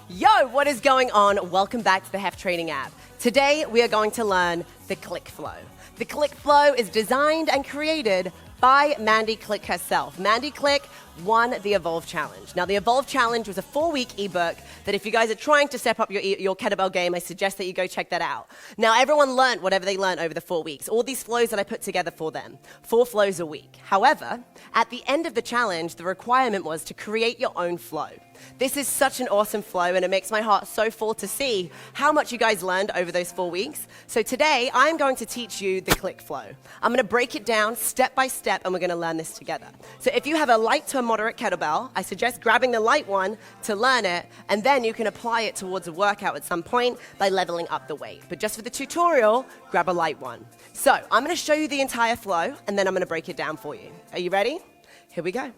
Yo, what is going on? Welcome back to the Hef Training app. Today, we are going to learn the Click Flow. The Click Flow is designed and created by Mandy Click herself. Mandy Click won the Evolve Challenge. Now, the Evolve Challenge was a 4-week ebook that if you guys are trying to step up your kettlebell game, I suggest that you go check that out. Now, everyone learned whatever they learned over the 4 weeks. All these flows that I put together for them. 4 flows a week. However, at the end of the challenge, the requirement was to create your own flow. This is such an awesome flow, and it makes my heart so full to see how much you guys learned over those 4 weeks. So today, I'm going to teach you the Click Flow. I'm going to break it down step by step, and we're going to learn this together. So if you have a light to a moderate kettlebell, I suggest grabbing the light one to learn it, and then you can apply it towards a workout at some point by leveling up the weight. But just for the tutorial, grab a light one. So I'm going to show you the entire flow, and then I'm going to break it down for you. Are you ready? Here we go.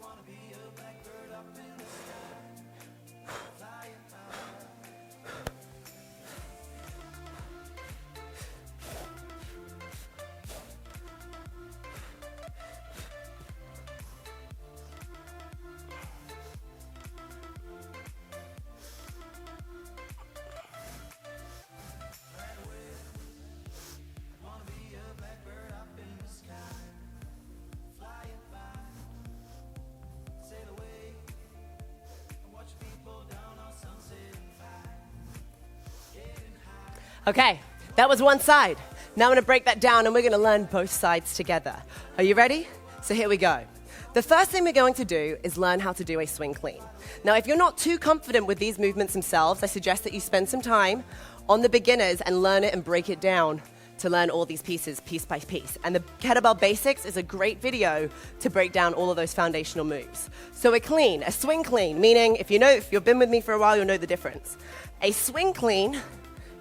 Okay, that was one side. Now I'm going to break that down and we're going to learn both sides together. Are you ready? So here we go. The first thing we're going to do is learn how to do a swing clean. Now, if you're not too confident with these movements themselves, I suggest that you spend some time on the beginners and learn it and break it down to learn all these pieces, piece by piece. And the Kettlebell Basics is a great video to break down all of those foundational moves. So a clean, a swing clean, meaning if you've been with me for a while, you'll know the difference. A swing clean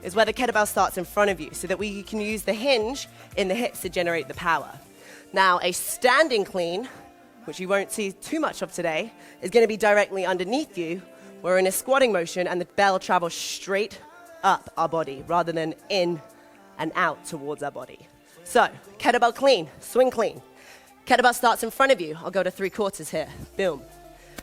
is where the kettlebell starts in front of you so that we can use the hinge in the hips to generate the power. Now, a standing clean, which you won't see too much of today, is going to be directly underneath you. We're in a squatting motion and the bell travels straight up our body rather than in and out towards our body. So, kettlebell clean, swing clean. Kettlebell starts in front of you. I'll go to 3/4 here. Boom.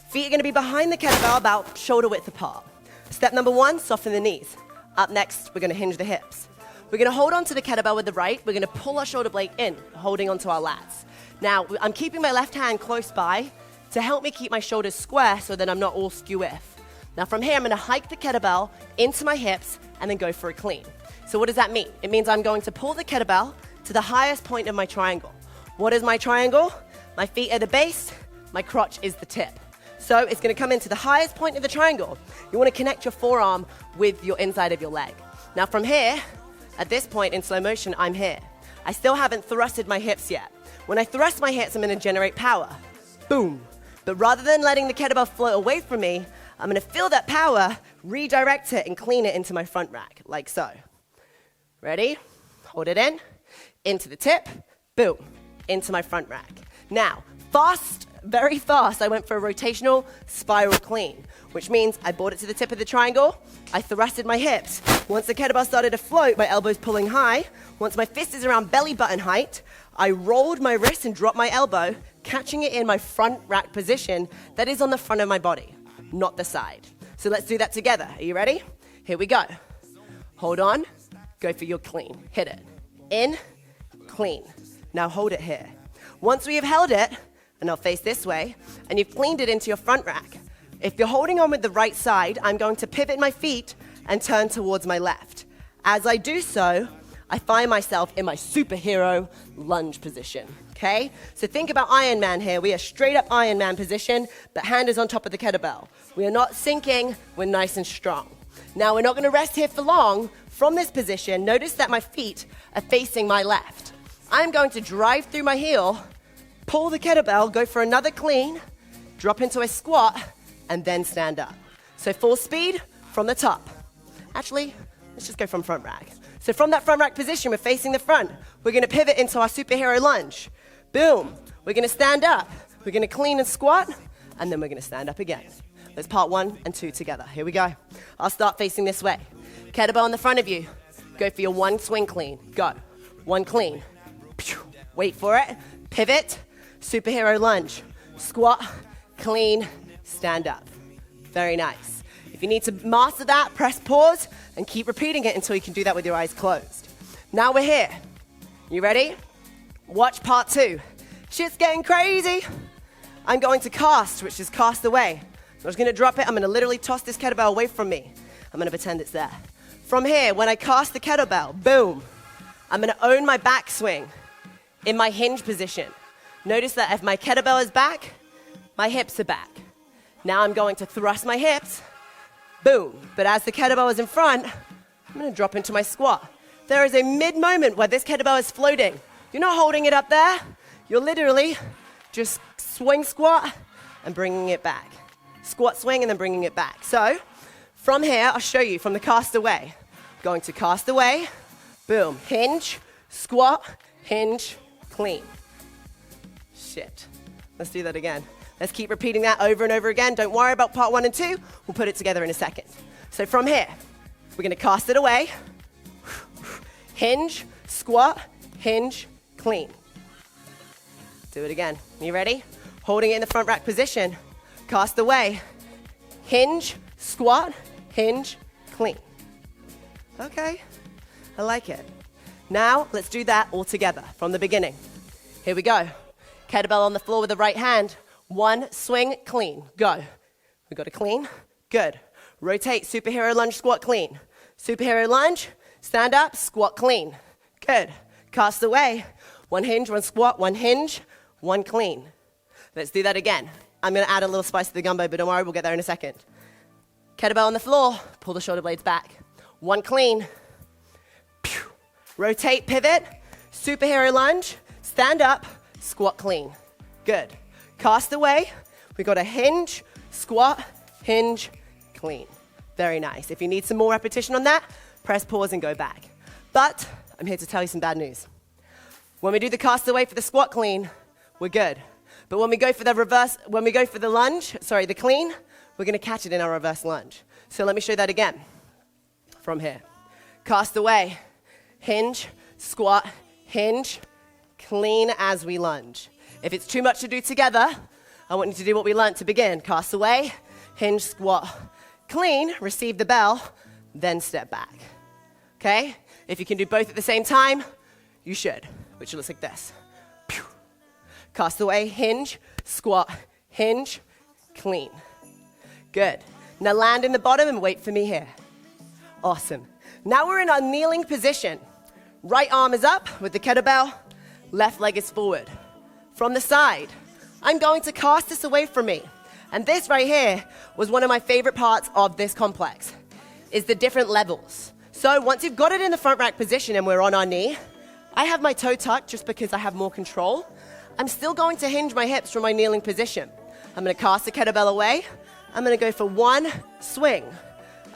Feet are going to be behind the kettlebell about shoulder width apart. Step number 1, soften the knees. Up next, we're going to hinge the hips. We're going to hold on to the kettlebell with the right. We're going to pull our shoulder blade in, holding onto our lats. Now, I'm keeping my left hand close by to help me keep my shoulders square so that I'm not all skew-if. Now, from here, I'm going to hike the kettlebell into my hips and then go for a clean. So what does that mean? It means I'm going to pull the kettlebell to the highest point of my triangle. What is my triangle? My feet are the base, my crotch is the tip. So it's going to come into the highest point of the triangle. You want to connect your forearm with your inside of your leg. Now from here, at this point in slow motion, I'm here. I still haven't thrusted my hips yet. When I thrust my hips, I'm going to generate power. Boom. But rather than letting the kettlebell float away from me, I'm going to feel that power, redirect it, and clean it into my front rack, like so. Ready? Hold it in. Into the tip. Boom. Into my front rack. Now, fast, very fast, I went for a rotational spiral clean, which means I brought it to the tip of the triangle, I thrusted my hips. Once the kettlebell started to float, my elbows pulling high. Once my fist is around belly button height, I rolled my wrist and dropped my elbow, catching it in my front rack position that is on the front of my body, not the side. So let's do that together. Are you ready? Here we go. Hold on, go for your clean. Hit it. In, clean. Now hold it here. Once we have held it, and I'll face this way, and you've cleaned it into your front rack. If you're holding on with the right side, I'm going to pivot my feet and turn towards my left. As I do so, I find myself in my superhero lunge position, okay? So think about Iron Man here. We are straight up Iron Man position, but hand is on top of the kettlebell. We are not sinking, we're nice and strong. Now, we're not gonna rest here for long. From this position, notice that my feet are facing my left. I'm going to drive through my heel, pull the kettlebell, go for another clean, drop into a squat, and then stand up. So full speed from the top. Actually, let's just go from front rack. So from that front rack position, we're facing the front. We're gonna pivot into our superhero lunge. Boom. We're gonna stand up. We're gonna clean and squat, and then we're gonna stand up again. Let's part 1 and 2 together. Here we go. I'll start facing this way. Kettlebell in the front of you. Go for your 1 swing clean. Go. 1 clean. Wait for it. Pivot. Superhero lunge. Squat. Clean. Stand up. Very nice. If you need to master that, press pause and keep repeating it until you can do that with your eyes closed. Now we're here. You ready? Watch part 2. Shit's getting crazy. I'm going to cast, which is cast away. I'm just going to drop it. I'm going to literally toss this kettlebell away from me. I'm going to pretend it's there. From here, when I cast the kettlebell, boom, I'm going to own my backswing in my hinge position. Notice that if my kettlebell is back, my hips are back. Now I'm going to thrust my hips, boom. But as the kettlebell is in front, I'm going to drop into my squat. There is a mid-moment where this kettlebell is floating. You're not holding it up there. You're literally just swing squat and bringing it back. Squat swing and then bringing it back. So from here, I'll show you from the cast away. Going to cast away, boom, hinge, squat, hinge, clean. Shit. Let's do that again. Let's keep repeating that over and over again. Don't worry about part 1 and 2. We'll put it together in a second. So from here, we're going to cast it away. Hinge, squat, hinge, clean. Do it again. You ready? Holding it in the front rack position. Cast away. Hinge, squat, hinge, clean. Okay, I like it. Now, let's do that all together from the beginning. Here we go. Kettlebell on the floor with the right hand. 1 swing, clean. Go. We got a clean. Good. Rotate, superhero lunge, squat, clean. Superhero lunge, stand up, squat, clean. Good. Cast away. 1 hinge, 1 squat, 1 hinge, 1 clean. Let's do that again. I'm going to add a little spice to the gumbo, but don't worry, we'll get there in a second. Kettlebell on the floor, pull the shoulder blades back. 1 clean. Pew. Rotate, pivot, superhero lunge, stand up, squat, clean. Good. Cast away. We got a hinge, squat, hinge, clean. Very nice. If you need some more repetition on that, press pause and go back. But I'm here to tell you some bad news. When we do the cast away for the squat clean, we're good. But when we go for the the clean, we're going to catch it in our reverse lunge. So let me show you that again. From here. Cast away. Hinge, squat, hinge, clean as we lunge. If it's too much to do together, I want you to do what we learned to begin. Cast away, hinge, squat, clean, receive the bell, then step back. Okay? If you can do both at the same time, you should, which looks like this. Pew. Cast away, hinge, squat, hinge, clean. Good. Now land in the bottom and wait for me here. Awesome. Now we're in our kneeling position. Right arm is up with the kettlebell, left leg is forward. From the side, I'm going to cast this away from me. And this right here was one of my favorite parts of this complex, is the different levels. So once you've got it in the front rack position and we're on our knee, I have my toe tucked just because I have more control. I'm still going to hinge my hips from my kneeling position. I'm going to cast the kettlebell away. I'm going to go for 1 swing.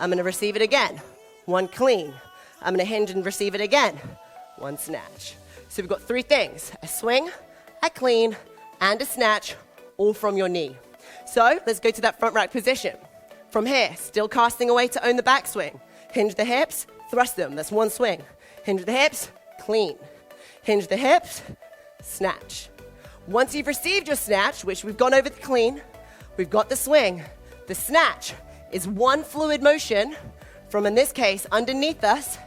I'm going to receive it again. 1 clean. I'm going to hinge and receive it again. 1 snatch. So we've got 3 things: a swing, a clean, and a snatch, all from your knee. So let's go to that front rack position. From here, still casting away to own the backswing. Hinge the hips, thrust them. That's 1 swing. Hinge the hips, clean. Hinge the hips, snatch. Once you've received your snatch, which we've gone over the clean, we've got the swing. The snatch is 1 fluid motion from, in this case, underneath us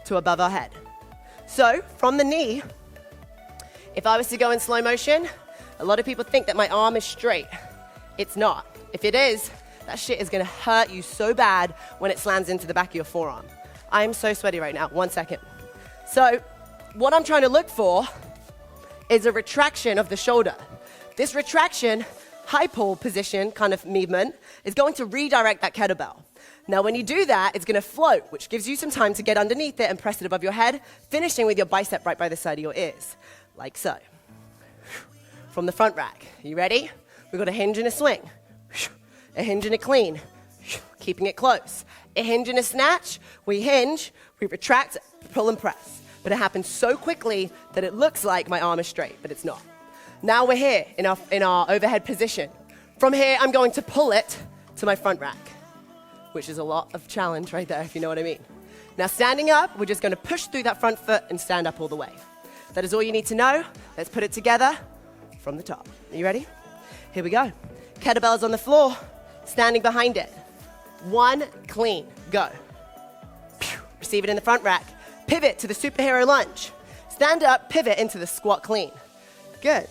to above our head. So from the knee, if I was to go in slow motion, a lot of people think that my arm is straight. It's not. If it is, that shit is gonna hurt you so bad when it slams into the back of your forearm. I'm so sweaty right now. 1 second. So what I'm trying to look for is a retraction of the shoulder. This retraction, high pull position kind of movement, is going to redirect that kettlebell. Now when you do that, it's gonna float, which gives you some time to get underneath it and press it above your head, finishing with your bicep right by the side of your ears, like so. From the front rack, you ready? We've got a hinge and a swing, a hinge and a clean, keeping it close. A hinge and a snatch, we hinge, we retract, pull and press. But it happens so quickly that it looks like my arm is straight, but it's not. Now we're here in our overhead position. From here, I'm going to pull it to my front rack, which is a lot of challenge right there, if you know what I mean. Now standing up, we're just gonna push through that front foot and stand up all the way. That is all you need to know. Let's put it together from the top. Are you ready? Here we go. Kettlebell's on the floor, standing behind it. one clean. Go. Receive it in the front rack. Pivot to the superhero lunge. Stand up, pivot into the squat clean. Good.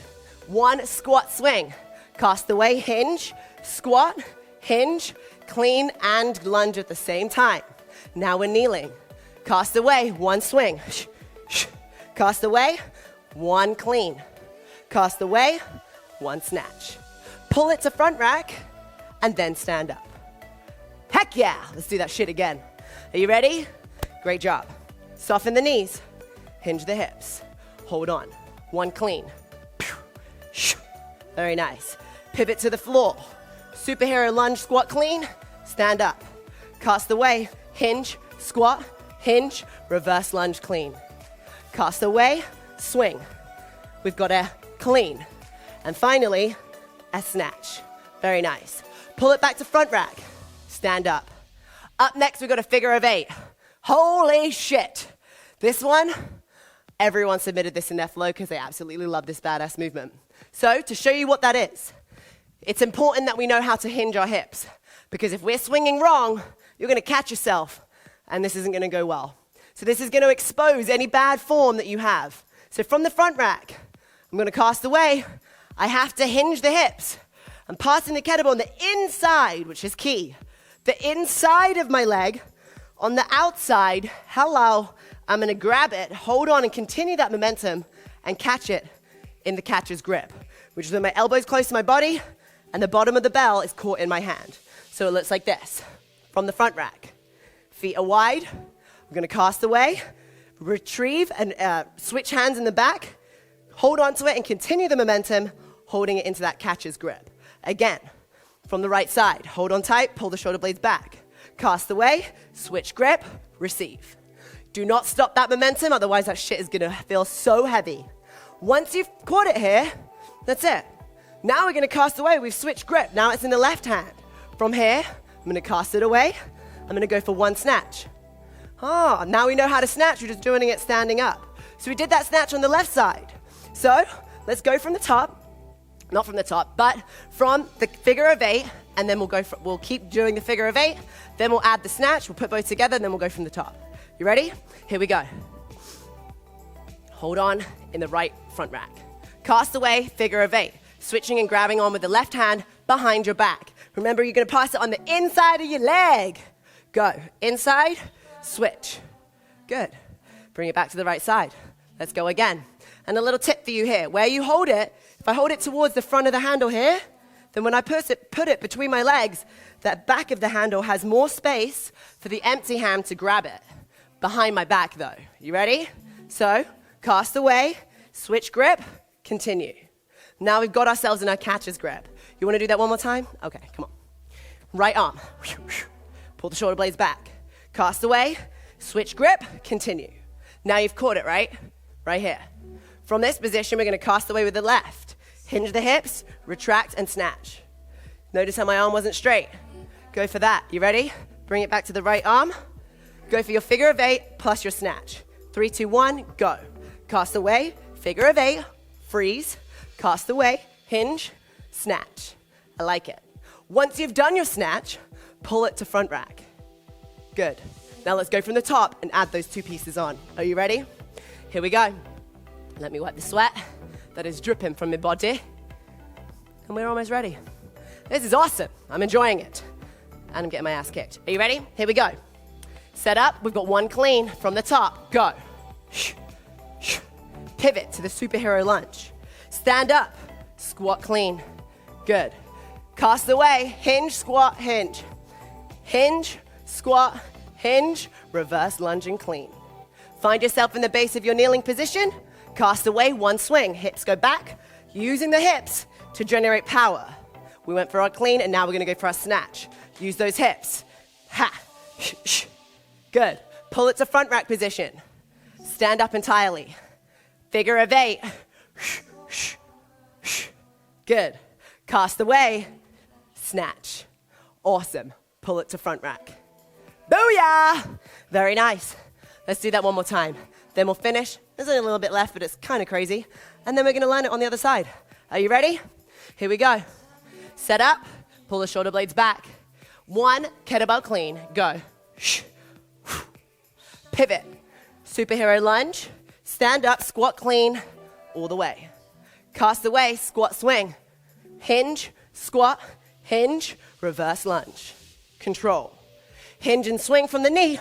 One squat swing. Cast away, hinge, squat, hinge, clean, and lunge at the same time. Now we're kneeling. Cast away, one swing. Cast away, one clean. Cast away, one snatch. Pull it to front rack, and then stand up. Heck yeah, let's do that shit again. Are you ready? Great job. Soften the knees, hinge the hips. Hold on, one clean. Very nice. Pivot to the floor. Superhero lunge, squat clean, stand up. Cast away, hinge, squat, hinge, reverse lunge clean. Cast away, swing. We've got a clean. And finally, a snatch. Very nice. Pull it back to front rack. Stand up. Up next, we've got a figure of 8. Holy shit. This one, everyone submitted this in their flow because they absolutely love this badass movement. So to show you what that is, it's important that we know how to hinge our hips, because if we're swinging wrong, you're going to catch yourself, and this isn't going to go well. So this is going to expose any bad form that you have. So from the front rack, I'm going to cast away. I have to hinge the hips. I'm passing the kettlebell on the inside, which is key. The inside of my leg, on the outside, hello, I'm going to grab it, hold on, and continue that momentum, and catch it in the catcher's grip, which is when my elbow's close to my body, and the bottom of the bell is caught in my hand. So it looks like this. From the front rack, feet are wide. I'm going to cast away, retrieve, and switch hands in the back, hold on to it, and continue the momentum, holding it into that catcher's grip. Again, from the right side, hold on tight, pull the shoulder blades back. Cast away, switch grip, receive. Do not stop that momentum, otherwise that shit is going to feel so heavy. Once you've caught it here, that's it. Now we're going to cast away. We've switched grip. Now it's in the left hand. From here, I'm going to cast it away. I'm going to go for one snatch. Now we know how to snatch. We're just doing it standing up. So we did that snatch on the left side. So let's go from the top. Not from the top, but from the figure of 8, and then we'll keep doing the figure of 8. Then we'll add the snatch. We'll put both together, and then we'll go from the top. You ready? Here we go. Hold on in the right front rack. Cast away, figure of 8. Switching and grabbing on with the left hand behind your back. Remember, you're going to pass it on the inside of your leg. Go. Inside, switch. Good. Bring it back to the right side. Let's go again. And a little tip for you here. Where you hold it, if I hold it towards the front of the handle here, then when I put it between my legs, that back of the handle has more space for the empty hand to grab it. Behind my back, though. You ready? So, cast away, switch grip, continue. Now we've got ourselves in our catcher's grip. You want to do that one more time? Okay, come on. Right arm. Pull the shoulder blades back. Cast away, switch grip, continue. Now you've caught it, right? Right here. From this position, we're going to cast away with the left. Hinge the hips, retract, and snatch. Notice how my arm wasn't straight. Go for that. You ready? Bring it back to the right arm. Go for your figure of 8 plus your snatch. 3, 2, 1, go. Cast away, figure of 8, freeze, cast away, hinge, snatch. I like it. Once you've done your snatch, pull it to front rack. Good. Now let's go from the top and add those 2 pieces on. Are you ready? Here we go. Let me wipe the sweat that is dripping from my body. And we're almost ready. This is awesome. I'm enjoying it. And I'm getting my ass kicked. Are you ready? Here we go. Set up. We've got one clean from the top. Go. Pivot to the superhero lunge. Stand up. Squat clean. Good. Cast away. Hinge, squat, hinge. Hinge, squat, hinge. Reverse lunge and clean. Find yourself in the base of your kneeling position. Cast away, one swing. Hips go back. Using the hips to generate power. We went for our clean, and now we're going to go for our snatch. Use those hips. Ha. Good. Pull it to front rack position. Stand up entirely. Figure of 8. Good. Cast away. Snatch. Awesome. Pull it to front rack. Booyah! Very nice. Let's do that one more time. Then we'll finish. There's only a little bit left, but it's kind of crazy. And then we're going to land it on the other side. Are you ready? Here we go. Set up. Pull the shoulder blades back. 1 kettlebell clean, go. Pivot, superhero lunge, stand up, squat clean, all the way. Cast away, squat swing, hinge, squat, hinge, reverse lunge. Control. Hinge and swing from the knee,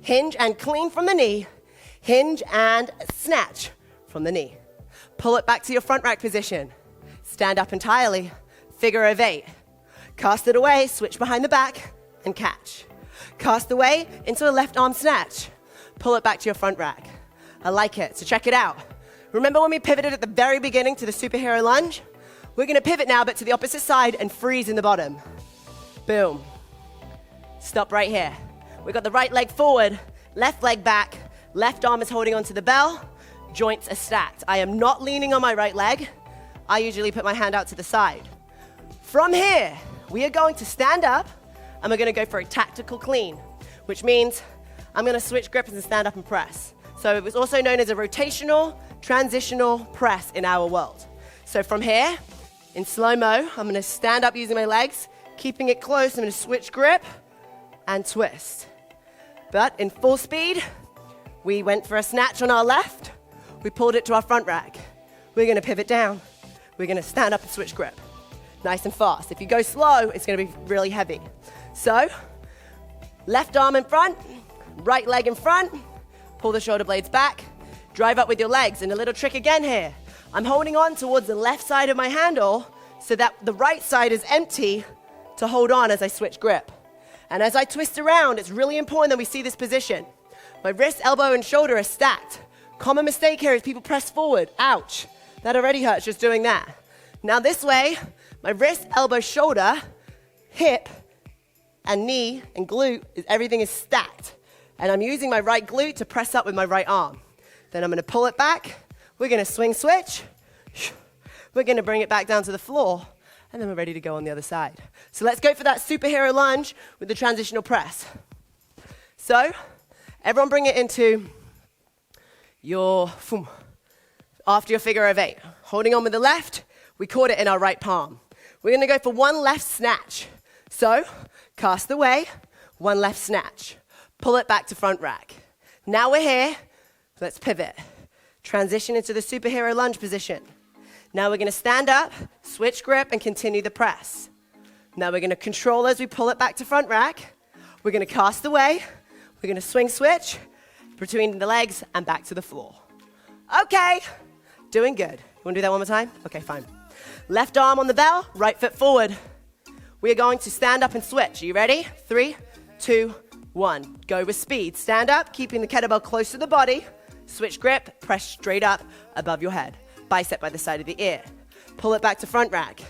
hinge and clean from the knee, hinge and snatch from the knee. Pull it back to your front rack position. Stand up entirely, figure of 8. Cast it away, switch behind the back, and catch. Cast away into a left arm snatch. Pull it back to your front rack. I like it, so check it out. Remember when we pivoted at the very beginning to the superhero lunge? We're gonna pivot now, but to the opposite side and freeze in the bottom. Boom. Stop right here. We got the right leg forward, left leg back, left arm is holding onto the bell, joints are stacked. I am not leaning on my right leg. I usually put my hand out to the side. From here, we are going to stand up and we're gonna go for a tactical clean, which means I'm gonna switch grips and stand up and press. So it was also known as a rotational, transitional press in our world. So from here, in slow-mo, I'm gonna stand up using my legs, keeping it close, I'm gonna switch grip and twist. But in full speed, we went for a snatch on our left, we pulled it to our front rack. We're gonna pivot down, we're gonna stand up and switch grip. Nice and fast. If you go slow, it's gonna be really heavy. So, left arm in front, right leg in front, pull the shoulder blades back, drive up with your legs. And a little trick again here. I'm holding on towards the left side of my handle so that the right side is empty to hold on as I switch grip. And as I twist around, it's really important that we see this position. My wrist, elbow, and shoulder are stacked. Common mistake here is people press forward. Ouch. That already hurts just doing that. Now this way, my wrist, elbow, shoulder, hip, and knee and glute, everything is stacked. And I'm using my right glute to press up with my right arm. Then I'm gonna pull it back. We're gonna swing switch. We're gonna bring it back down to the floor. And then we're ready to go on the other side. So let's go for that superhero lunge with the transitional press. So, everyone bring it into your, after your figure of 8. Holding on with the left, we caught it in our right palm. We're gonna go for 1 left snatch. So, cast away, 1 left snatch. Pull it back to front rack. Now we're here, let's pivot. Transition into the superhero lunge position. Now we're gonna stand up, switch grip, and continue the press. Now we're gonna control as we pull it back to front rack. We're gonna cast away, we're gonna swing switch between the legs and back to the floor. Okay, doing good. You wanna do that one more time? Okay, fine. Left arm on the bell, right foot forward. We are going to stand up and switch. Are you ready? 3, 2, 1. Go with speed. Stand up, keeping the kettlebell close to the body. Switch grip, press straight up above your head. Bicep by the side of the ear. Pull it back to front rack.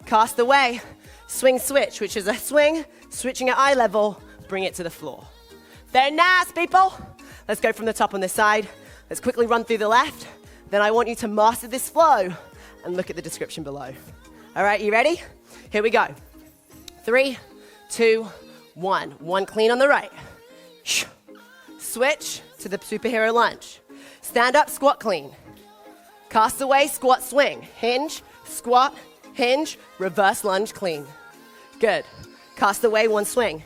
Cast away, swing switch, which is a swing, switching at eye level, bring it to the floor. Very nice, people. Let's go from the top on this side. Let's quickly run through the left. Then I want you to master this flow and look at the description below. All right, you ready? Here we go. 3, 2, 1. 1 clean on the right. Switch to the superhero lunge. Stand up, squat clean. Cast away, squat swing. Hinge, squat, hinge, reverse lunge clean. Good. Cast away, 1 swing.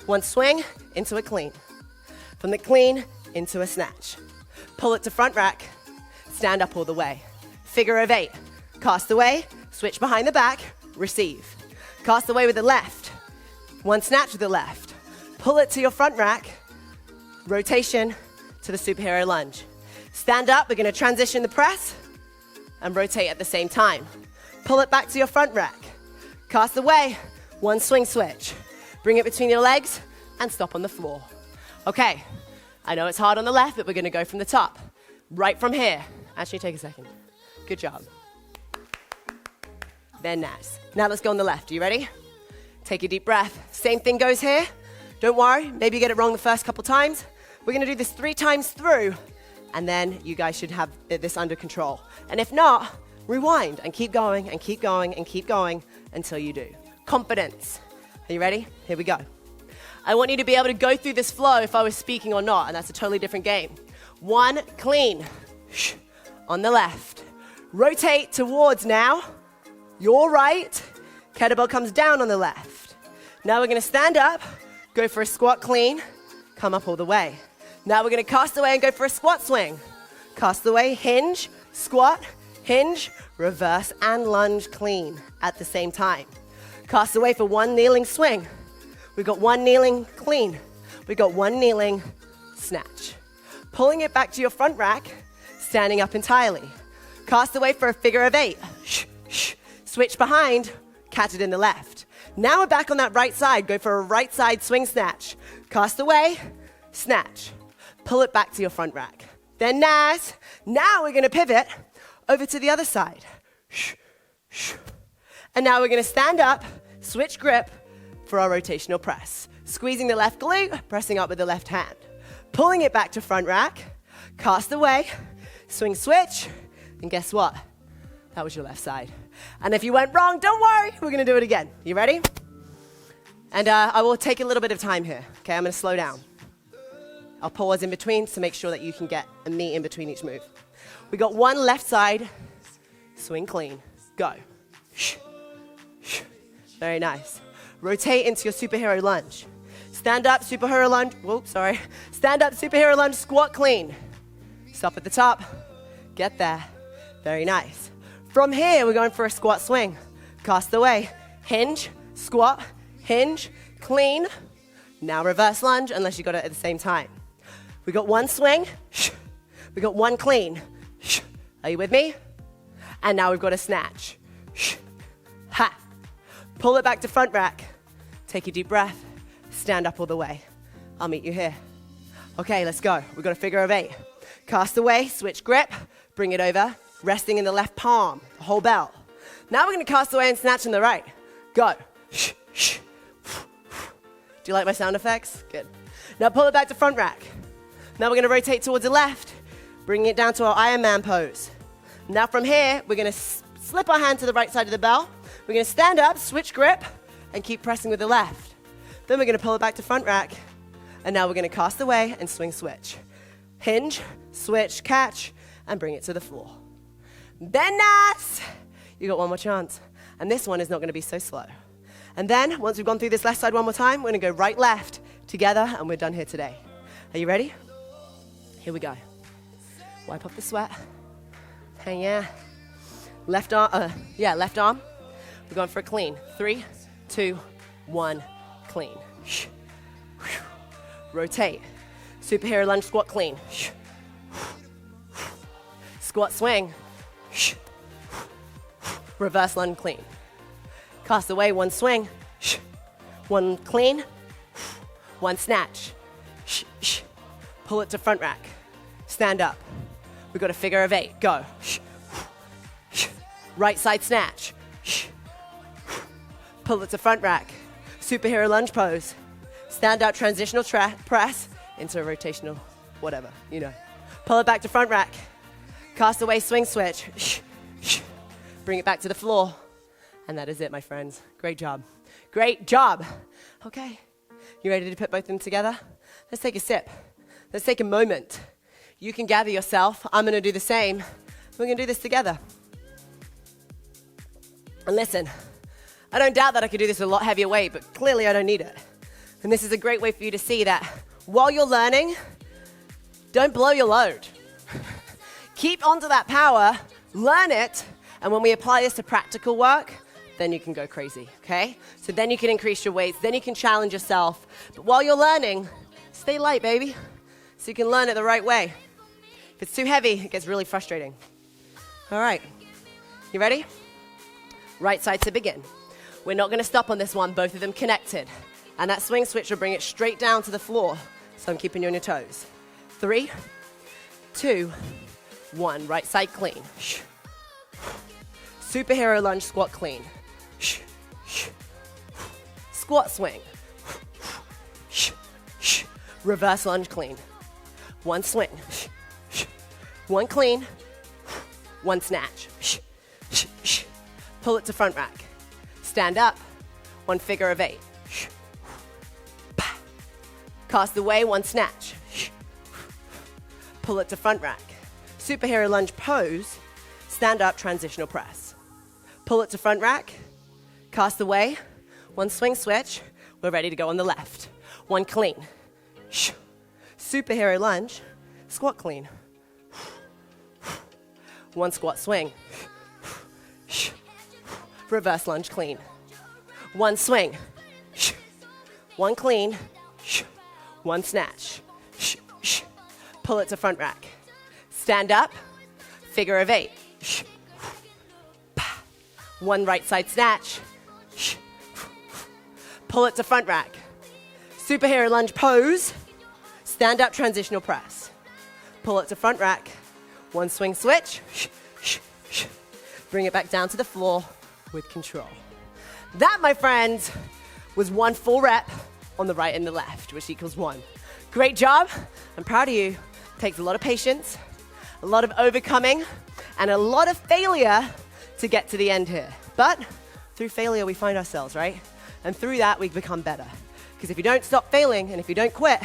1 swing into a clean. From the clean into a snatch. Pull it to front rack. Stand up all the way. Figure of 8. Cast away, switch behind the back, receive. Cast away with the left. 1 snatch with the left. Pull it to your front rack. Rotation to the superhero lunge. Stand up, we're gonna transition the press and rotate at the same time. Pull it back to your front rack. Cast away, 1 swing switch. Bring it between your legs and stop on the floor. Okay, I know it's hard on the left, but we're gonna go from the top. Right from here. Actually, take a second. Good job. Very nice. Now let's go on the left. Are you ready? Take a deep breath. Same thing goes here. Don't worry, maybe you get it wrong the first couple times. We're gonna do this 3 times through, and then you guys should have this under control. And if not, rewind and keep going and keep going and keep going until you do. Confidence. Are you ready? Here we go. I want you to be able to go through this flow if I was speaking or not, and that's a totally different game. 1 clean on the left. Rotate towards now your right. Kettlebell comes down on the left. Now we're going to stand up, go for a squat clean, come up all the way. Now we're going to cast away and go for a squat swing. Cast away, hinge, squat, hinge, reverse and lunge clean at the same time. Cast away for one kneeling swing. We've got one kneeling clean. We've got one kneeling snatch. Pulling it back to your front rack, standing up entirely. Cast away for a figure of 8. Switch behind, catch it in the left. Now we're back on that right side. Go for a right side swing snatch. Cast away, snatch. Pull it back to your front rack. Then nice. Now we're going to pivot over to the other side. And now we're going to stand up, switch grip for our rotational press. Squeezing the left glute, pressing up with the left hand. Pulling it back to front rack, cast away, swing switch, and guess what? That was your left side. And if you went wrong, don't worry, we're going to do it again. You ready? And I will take a little bit of time here. Okay, I'm going to slow down. I'll pause in between to make sure that you can get a knee in between each move. We got one left side, swing clean, go. Very nice. Rotate into your superhero lunge. Stand up, superhero lunge. Whoops, sorry. Stand up, superhero lunge, squat clean. Stop at the top. Get there. Very nice. From here, we're going for a squat swing. Cast away. Hinge, squat, hinge, clean. Now reverse lunge, unless you got it at the same time. We got one swing. We got one clean. Are you with me? And now we've got a snatch. Ha. Pull it back to front rack. Take a deep breath. Stand up all the way. I'll meet you here. Okay, let's go. We've got a figure of 8. Cast away, switch grip, bring it over, resting in the left palm, the whole belt. Now we're going to cast away and snatch in the right. Go. Do you like my sound effects? Good. Now pull it back to front rack. Now we're going to rotate towards the left, bringing it down to our Iron Man pose. Now from here, we're going to slip our hand to the right side of the bell. We're going to stand up, switch grip, and keep pressing with the left. Then we're going to pull it back to front rack. And now we're going to cast away and swing switch. Hinge, switch, catch, and bring it to the floor. Then nice. You got one more chance. And this one is not going to be so slow. And then, once we've gone through this left side one more time, we're going to go right, left, together, and we're done here today. Are you ready? Here we go. Wipe off the sweat. Hey, yeah. Left arm, left arm. We're going for a clean. 3, 2, 1, clean. Rotate. Superhero lunge, squat clean. Squat swing. Reverse lunge clean. Cast away, one swing. One clean. One snatch. Pull it to front rack. Stand up. We've got a figure of 8. Go. Right side snatch. Pull it to front rack. Superhero lunge pose. Stand up, transitional press into a rotational whatever, you know. Pull it back to front rack. Cast away, swing switch. Bring it back to the floor. And that is it, my friends. Great job. Great job. Okay. You ready to put both of them together? Let's take a sip. Let's take a moment. You can gather yourself. I'm going to do the same. We're going to do this together. And listen, I don't doubt that I could do this with a lot heavier weight, but clearly I don't need it. And this is a great way for you to see that while you're learning, don't blow your load. Keep onto that power, learn it, and when we apply this to practical work, then you can go crazy, okay? So then you can increase your weights, then you can challenge yourself. But while you're learning, stay light, baby, so you can learn it the right way. If it's too heavy, it gets really frustrating. All right, you ready? Right side to begin. We're not gonna stop on this one, both of them connected. And that swing switch will bring it straight down to the floor. So I'm keeping you on your toes. 3, 2, 1, right side clean. Superhero lunge, squat clean. Squat swing. Reverse lunge clean. One swing. One clean. One snatch. Pull it to front rack. Stand up. One figure of 8. Cast away, one snatch. Pull it to front rack. Superhero lunge pose. Stand up, transitional press. Pull it to front rack. Cast away. One swing switch. We're ready to go on the left. 1 clean. Superhero lunge, squat clean. 1 squat swing. Reverse lunge clean. 1 swing. 1 clean. 1 snatch. Pull it to front rack. Stand up, figure of 8. 1 right side snatch. Pull it to front rack. Superhero lunge pose. Stand up transitional press. Pull it to front rack. 1 swing switch. Bring it back down to the floor with control. That, my friends, was 1 full rep on the right and the left, which equals 1. Great job. I'm proud of you. Takes a lot of patience, a lot of overcoming, and a lot of failure to get to the end here. But through failure, we find ourselves, right? And through that, we become better. Because if you don't stop failing and if you don't quit,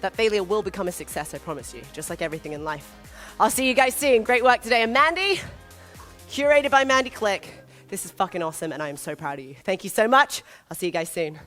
that failure will become a success, I promise you, just like everything in life. I'll see you guys soon. Great work today. And Mandy, curated by Mandy Click. This is fucking awesome, and I am so proud of you. Thank you so much. I'll see you guys soon.